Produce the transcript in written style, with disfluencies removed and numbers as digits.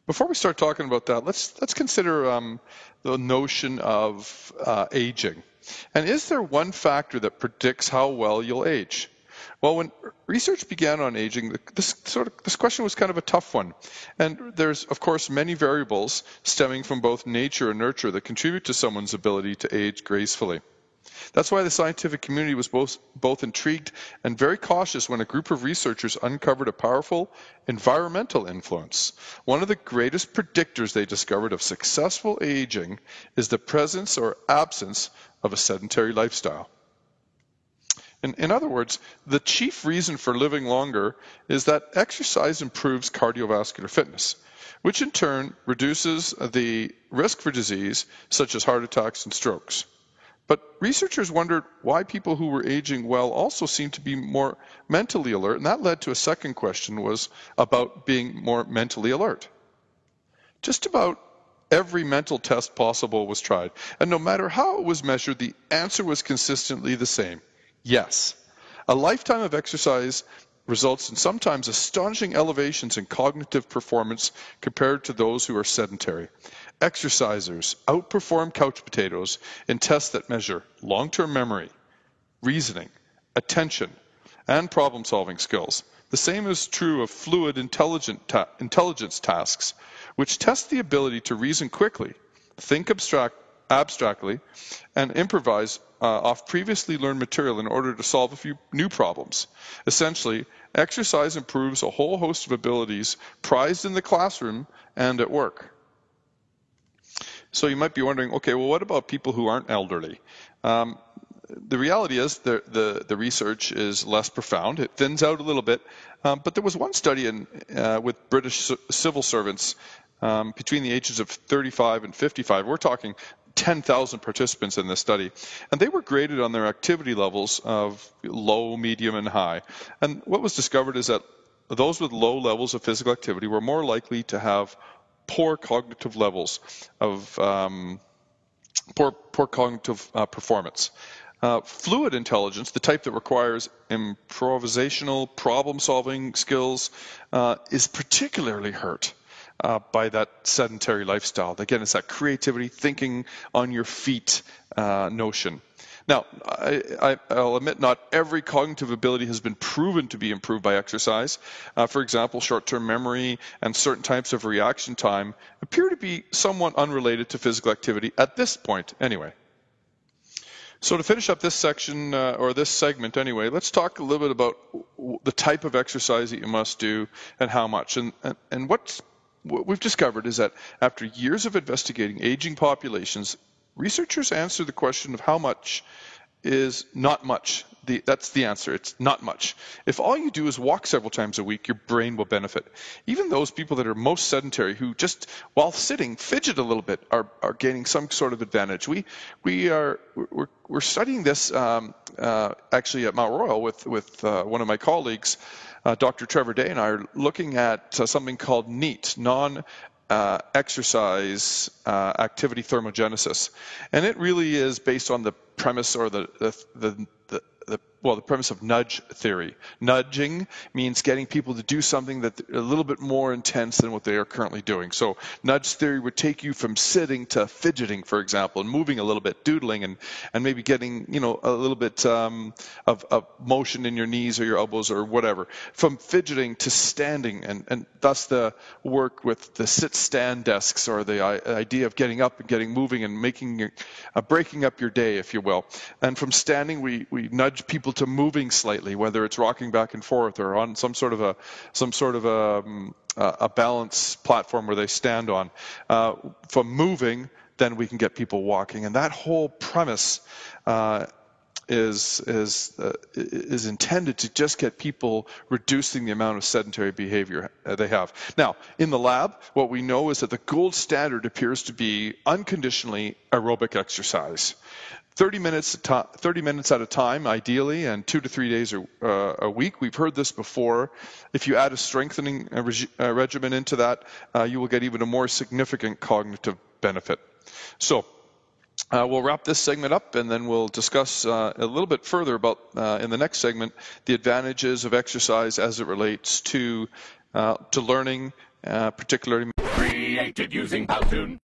Before we start talking about that, let's consider the notion of aging. And is there one factor that predicts how well you'll age? Well, when research began on aging, this question was kind of a tough one. And there's, of course, many variables stemming from both nature and nurture that contribute to someone's ability to age gracefully. That's why the scientific community was both intrigued and very cautious when a group of researchers uncovered a powerful environmental influence. One of the greatest predictors they discovered of successful aging is the presence or absence of a sedentary lifestyle. In other words, the chief reason for living longer is that exercise improves cardiovascular fitness, which in turn reduces the risk for disease such as heart attacks and strokes. But researchers wondered why people who were aging well also seemed to be more mentally alert, and that led to a second question was about being more mentally alert. Just about every mental test possible was tried, and no matter how it was measured, the answer was consistently the same: yes. A lifetime of exercise results in sometimes astonishing elevations in cognitive performance compared to those who are sedentary. Exercisers outperform couch potatoes in tests that measure long-term memory, reasoning, attention, and problem-solving skills. The same is true of fluid intelligence tasks, which test the ability to reason quickly, think abstractly, and improvise off previously learned material in order to solve a few new problems. Essentially, exercise improves a whole host of abilities prized in the classroom and at work. So you might be wondering, okay, well, what about people who aren't elderly? The reality is the research is less profound. It thins out a little bit. But there was one study with British civil servants between the ages of 35 and 55. We're talking 10,000 participants in this study, and they were graded on their activity levels of low, medium, and high. And what was discovered is that those with low levels of physical activity were more likely to have poor cognitive levels of poor cognitive performance. Fluid intelligence, the type that requires improvisational problem-solving skills, is particularly hurt by that sedentary lifestyle. Again, it's that creativity, thinking on your feet notion. Now, I'll admit not every cognitive ability has been proven to be improved by exercise. For example, short-term memory and certain types of reaction time appear to be somewhat unrelated to physical activity at this point anyway. So to finish up this section, or this segment anyway, let's talk a little bit about the type of exercise that you must do and how much. And what we've discovered is that after years of investigating aging populations, researchers answer the question of how much is not much. That's the answer. It's not much. If all you do is walk several times a week, your brain will benefit. Even those people that are most sedentary, who just while sitting fidget a little bit, are gaining some sort of advantage. We're studying this actually at Mount Royal with one of my colleagues, Dr. Trevor Day, and I are looking at something called NEAT, exercise activity thermogenesis, and it really is based on the premise or the premise of nudge theory. Nudging means getting people to do something that a little bit more intense than what they are currently doing. So nudge theory would take you from sitting to fidgeting, for example, and moving a little bit, doodling, and maybe getting a little bit of motion in your knees or your elbows or whatever. From fidgeting to standing, and thus the work with the sit-stand desks, or the idea of getting up and getting moving and breaking up your day, if you will. And from standing, we nudge people to moving slightly, whether it's rocking back and forth or on some sort of a balance platform where they stand on. From moving, then we can get people walking, and that whole premise is intended to just get people reducing the amount of sedentary behavior they have. Now, in the lab, what we know is that the gold standard appears to be unconditionally aerobic exercise. 30 minutes at a time, ideally, and 2 to 3 days a week. We've heard this before. If you add a strengthening regimen into that, you will get even a more significant cognitive benefit. So we'll wrap this segment up, and then we'll discuss a little bit further about, in the next segment, the advantages of exercise as it relates to learning particularly Created using Powtoon.